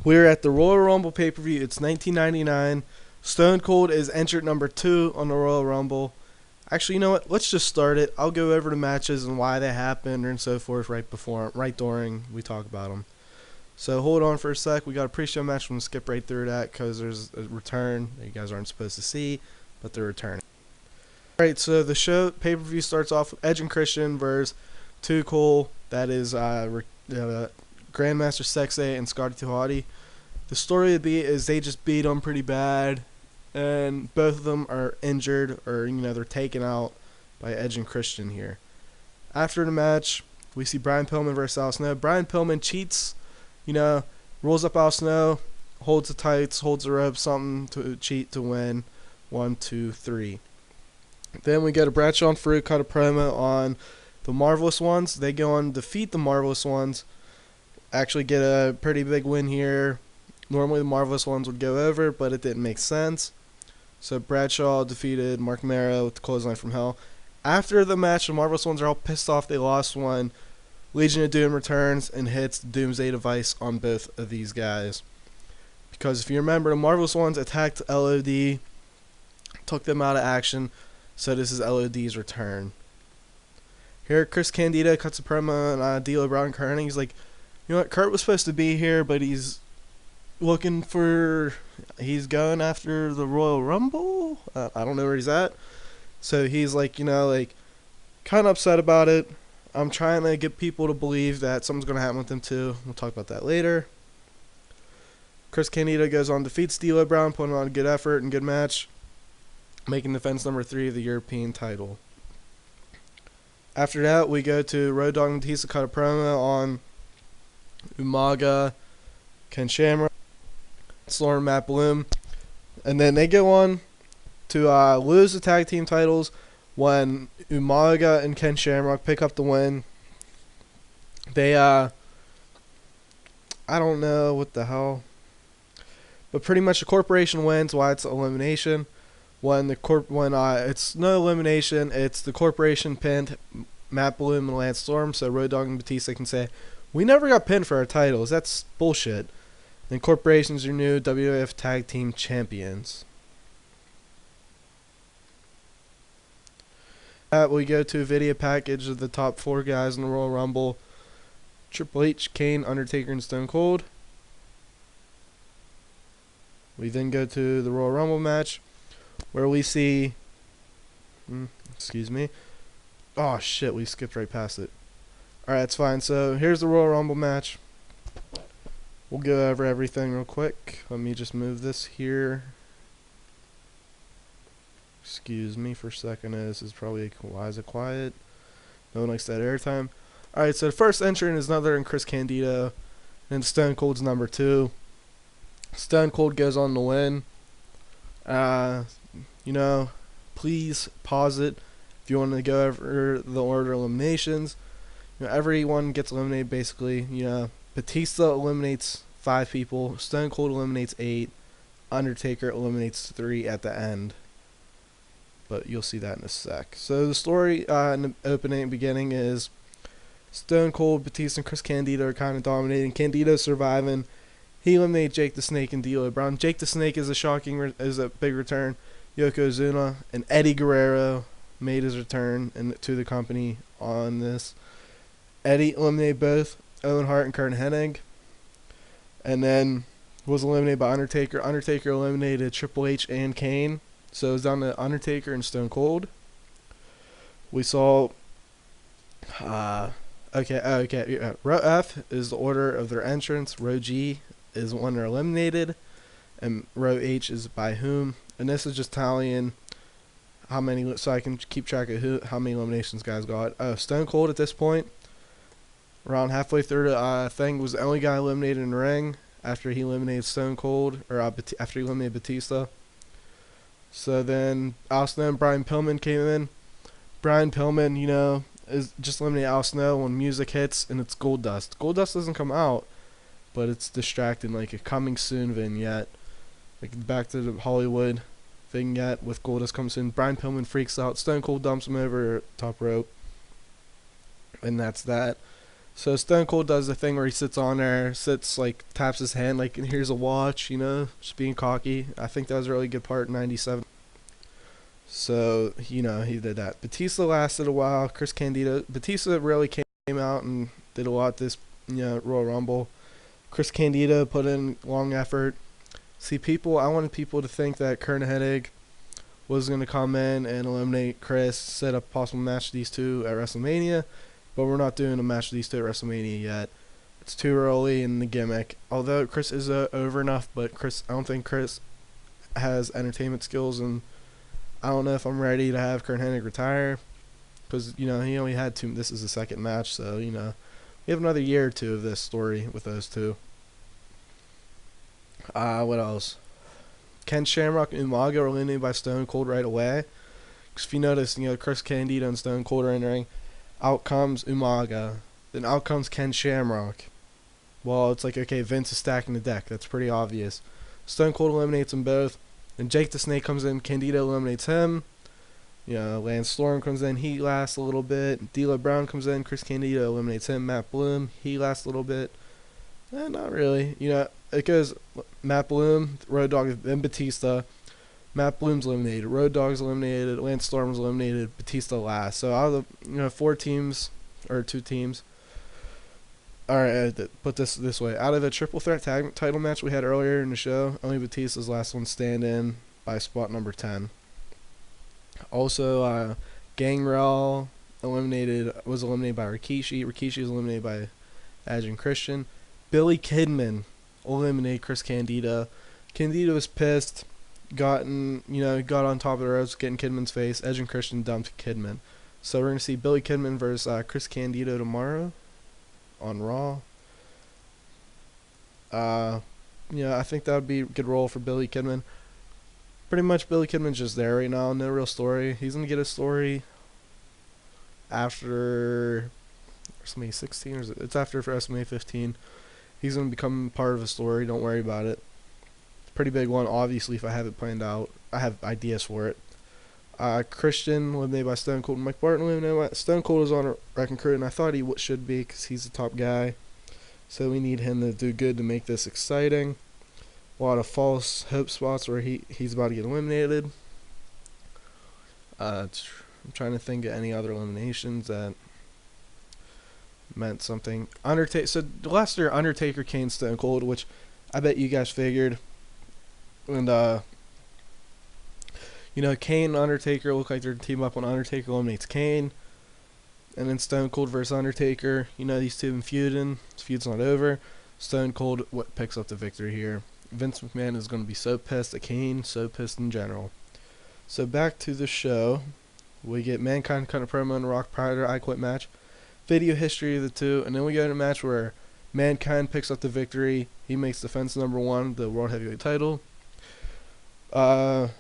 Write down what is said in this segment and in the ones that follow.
We're at the Royal Rumble pay-per-view. It's 1999. Stone Cold is entered number 2 on the Royal Rumble. Actually, you know what? Let's just start it. I'll go over the matches and why they happened and so forth right during we talk about them. So hold on for a sec. We got a pre-show match. I'm going to skip right through that because there's a return that you guys aren't supposed to see, but they're returning. Alright, so the show pay-per-view starts off with Edge and Christian versus Too Cool. That is Grandmaster Sexay and Scotty 2 Hotty. The story of the beat is they just beat them pretty bad, and both of them are injured, or they're taken out by Edge and Christian here. After the match, we see Brian Pillman versus Al Snow. Brian Pillman cheats, rolls up Al Snow, holds the tights, holds the rope, something to cheat to win. 1, 2, 3. Then we get a Bradshaw and Farouk cut a promo on the Marvelous Ones. They go on to defeat the Marvelous Ones. Actually get a pretty big win here. Normally the Marvelous Ones would go over, but it didn't make sense. So Bradshaw defeated Mark Mero with the clothesline from hell. After the match, the Marvelous Ones are all pissed off they lost one. Legion of Doom returns and hits the Doomsday device on both of these guys. Because if you remember, the Marvelous Ones attacked LOD, took them out of action. So this is LOD's return. Here, Chris Candido cuts a promo on D'Lo Brown and Kurt Hennig. He's like, you know what, Kurt was supposed to be here, but he's going after the Royal Rumble? I don't know where he's at. So he's like, kind of upset about it. I'm trying to get people to believe that something's going to happen with him too. We'll talk about that later. Chris Candido goes on, defeats D'Lo Brown, putting on a good effort and good match, making defense number 3 of the European title. After that, we go to Road Dogg and Batista cut a promo on Umaga, Ken Shamrock, Storm, Matt Bloom. And then they go on to lose the tag team titles when Umaga and Ken Shamrock pick up the win. They, I don't know what the hell. But pretty much the corporation wins. Why it's elimination. When it's no elimination, it's the corporation pinned Matt Bloom and Lance Storm, so Road Dogg and Batista can say, we never got pinned for our titles. That's bullshit. And corporation's your new WWF Tag Team Champions. We go to a video package of the top 4 guys in the Royal Rumble. Triple H, Kane, Undertaker, and Stone Cold. We then go to the Royal Rumble match, where we see, excuse me, oh shit, we skipped right past it. Alright, it's fine. So here's the Royal Rumble match. We'll go over everything real quick. Let me just move this here. Excuse me for a second. This is probably, why is it quiet? No one likes that airtime. Alright, so the first entrant is none other than Chris Candido, and Stone Cold's number 2. Stone Cold goes on to win. Please pause it if you want to go over the order of eliminations. Everyone gets eliminated basically. Batista eliminates 5 people. Stone Cold eliminates 8. Undertaker eliminates 3 at the end. But you'll see that in a sec. So the story in the opening and beginning is Stone Cold, Batista, and Chris Candido are kind of dominating. Candido's surviving. He eliminated Jake the Snake and D'Lo Brown. Jake the Snake is a big return. Yokozuna and Eddie Guerrero made his return to the company on this. Eddie eliminated both Owen Hart and Kurt Hennig, and then was eliminated by Undertaker. Undertaker eliminated Triple H and Kane, so it was down to Undertaker and Stone Cold. We saw, Row F is the order of their entrance. Row G is when they're eliminated, and Row H is by whom. And this is just tallying how many, so I can keep track of how many eliminations guys got. Stone Cold at this point, around halfway through the thing, was the only guy eliminated in the ring after he eliminated Stone Cold, or after he eliminated Batista. So then Al Snow and Brian Pillman came in. Brian Pillman, is just eliminated Al Snow when music hits and it's Gold Dust. Gold Dust doesn't come out, but it's distracting, like a coming soon vignette. Like back to the Hollywood vignette with Goldust comes in. Brian Pillman freaks out. Stone Cold dumps him over top rope. And that's that. So Stone Cold does the thing where he sits on there, sits like taps his hand like here's a watch, just being cocky. I think that was a really good part in '97. So he did that. Batista lasted a while. Chris Candido, Batista really came out and did a lot this Royal Rumble. Chris Candido put in long effort. See, I wanted people to think that Kurt Hennig was going to come in and eliminate Chris, set up a possible match of these two at WrestleMania, but we're not doing a match of these two at WrestleMania yet. It's too early in the gimmick. Although Chris is over enough, but I don't think Chris has entertainment skills, and I don't know if I'm ready to have Kurt Hennig retire, because he only had two. This is the second match, so we have another year or two of this story with those two. What else? Ken Shamrock and Umaga were eliminated by Stone Cold right away. Because if you notice, Chris Candido and Stone Cold are in the ring. Out comes Umaga. Then out comes Ken Shamrock. Well, it's like, okay, Vince is stacking the deck. That's pretty obvious. Stone Cold eliminates them both. Then Jake the Snake comes in. Candido eliminates him. Lance Storm comes in. He lasts a little bit. D'Lo Brown comes in. Chris Candido eliminates him. Matt Bloom. He lasts a little bit. Not really. It goes Matt Bloom, Road Dogg, then Batista. Matt Bloom's eliminated. Road Dogg's eliminated. Lance Storm's eliminated. Batista last. So out of the 4 teams, or 2 teams. Alright, put this way. Out of the triple threat tag title match we had earlier in the show, only Batista's last one stand-in by spot number 10. Also, Gangrel was eliminated by Rikishi. Rikishi was eliminated by Edge and Christian. Billy Kidman eliminated Chris Candido. Candido was pissed, got on top of the ropes, getting Kidman's face. Edge and Christian dumped Kidman. So we're going to see Billy Kidman versus Chris Candido tomorrow on Raw. I think that would be a good role for Billy Kidman. Pretty much Billy Kidman's just there right now, no real story. He's going to get a story after WrestleMania 16, or it's after WrestleMania 15. He's going to become part of a story. Don't worry about it. It's a pretty big one, obviously, if I have it planned out. I have ideas for it. Christian eliminated by Stone Cold. Mike Barton eliminated by Stone Cold is on a wrecking crew, and I thought he should be because he's the top guy. So we need him to do good to make this exciting. A lot of false hope spots where he's about to get eliminated. I'm trying to think of any other eliminations that meant something. So last year, Undertaker, Kane, Stone Cold, which I bet you guys figured. And Kane and Undertaker look like they're team up when Undertaker eliminates Kane. And then Stone Cold versus Undertaker. These two have been feuding. This feud's not over. Stone Cold picks up the victory here. Vince McMahon is going to be so pissed at Kane, so pissed in general. So back to the show. We get Mankind kind of promo in the Rock prior to I Quit match. Video history of the two. And then we go to a match where Mankind picks up the victory. He makes defense number 1, the World Heavyweight title. I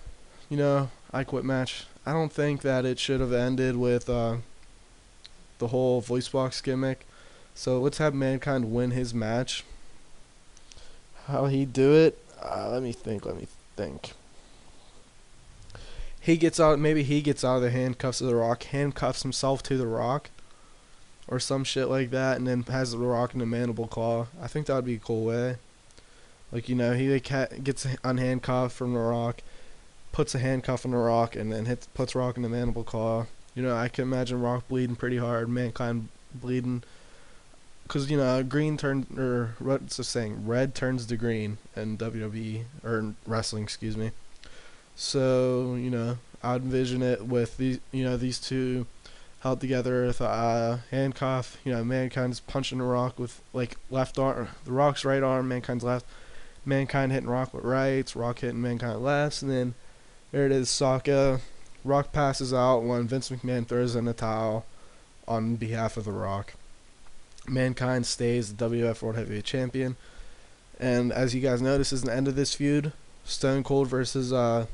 Quit match. I don't think that it should have ended with the whole voice box gimmick. So let's have Mankind win his match. How he do it? Let me think. He gets out. Maybe he gets out of the handcuffs of the Rock, handcuffs himself to the Rock, or some shit like that, and then has the Rock in a mandible claw. I think that would be a cool way. He gets unhandcuffed from the Rock, puts a handcuff on the Rock, and then puts Rock in the mandible claw. I can imagine Rock bleeding pretty hard, Mankind bleeding. Because, red turns to green in WWE, or in wrestling, excuse me. So, I'd envision it with these two held together with a handcuff. Mankind's punching the Rock with, left arm, the Rock's right arm, Mankind's left. Mankind hitting Rock with rights, Rock hitting Mankind left, and then there it is, Sokka. Rock passes out when Vince McMahon throws in a towel on behalf of the Rock. Mankind stays the WWF World Heavyweight Champion. And as you guys know, this is the end of this feud. Stone Cold versus Stone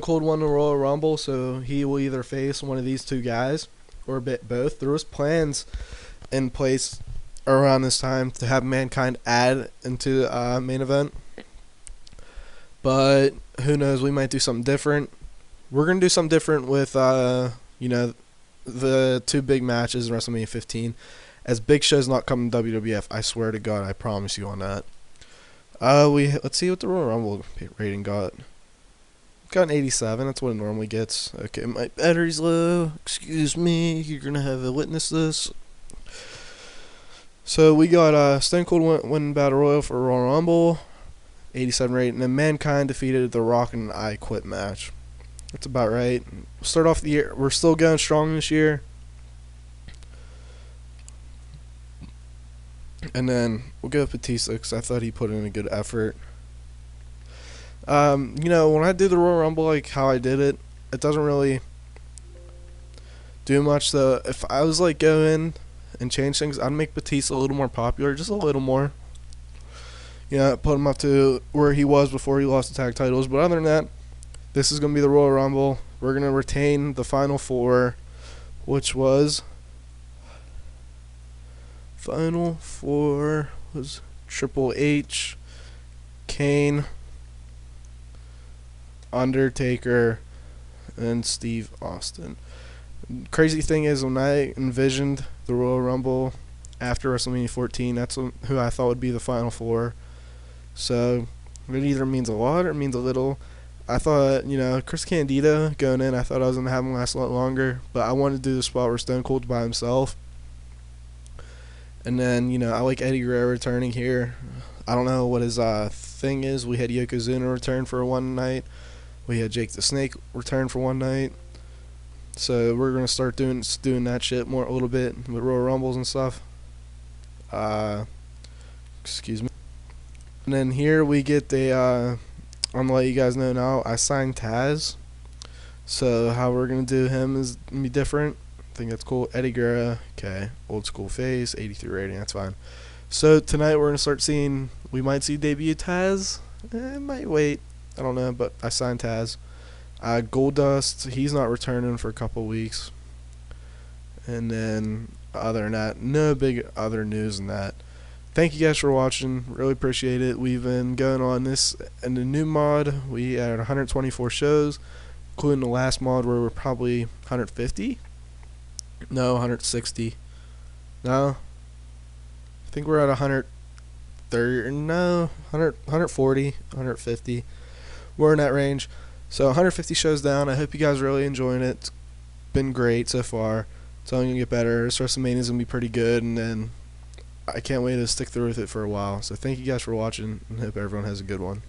Cold won the Royal Rumble, so he will either face one of these two guys or both. There was plans in place around this time to have Mankind add into the main event. But who knows, we might do something different. We're going to do something different with the two big matches in WrestleMania 15. As Big Show's not coming to WWF, I swear to God, I promise you on that. Let's see what the Royal Rumble rating got. Got an 87. That's what it normally gets. Okay, my battery's low. Excuse me. You're gonna have to witness this. So we got Stone Cold winning Battle Royal for Royal Rumble, 87 rating, and then Mankind defeated The Rock in an I Quit match. That's about right. Start off the year. We're still going strong this year. And then we'll go with Batista because I thought he put in a good effort. When I do the Royal Rumble, like how I did it, it doesn't really do much. Though, if I was like go in and change things, I'd make Batista a little more popular, just a little more. Put him up to where he was before he lost the tag titles. But other than that, this is gonna be the Royal Rumble. We're gonna retain the final four, which was Final Four was Triple H, Kane, Undertaker, and Steve Austin. Crazy thing is, when I envisioned the Royal Rumble after WrestleMania 14, that's who I thought would be the Final Four. So it either means a lot or it means a little. I thought, Chris Candido going in, I thought I was going to have him last a lot longer, but I wanted to do the spot where Stone Cold's by himself. And then, I like Eddie Guerrero returning here. I don't know what his thing is. We had Yokozuna return for one night. We had Jake the Snake return for one night. So we're going to start doing that shit more a little bit with Royal Rumbles and stuff. Excuse me. And then here we get I'm going to let you guys know now, I signed Taz. So how we're going to do him is going to be different. I think that's cool. Eddie Guerrero, okay. Old school face, 83 rating, that's fine. So tonight we're going to start seeing, we might see debut Taz. Might wait. I don't know, but I signed Taz. Goldust, he's not returning for a couple weeks. And then, other than that, no big other news than that. Thank you guys for watching. Really appreciate it. We've been going on this in the new mod. We had 124 shows, including the last mod where we're probably 150. No, 160. No. I think we're at 130. No, 140, 150. We're in that range. So 150 shows down. I hope you guys are really enjoying it. It's been great so far. It's only going to get better. This WrestleMania is going to be pretty good. And then I can't wait to stick through with it for a while. So thank you guys for watching, and hope everyone has a good one.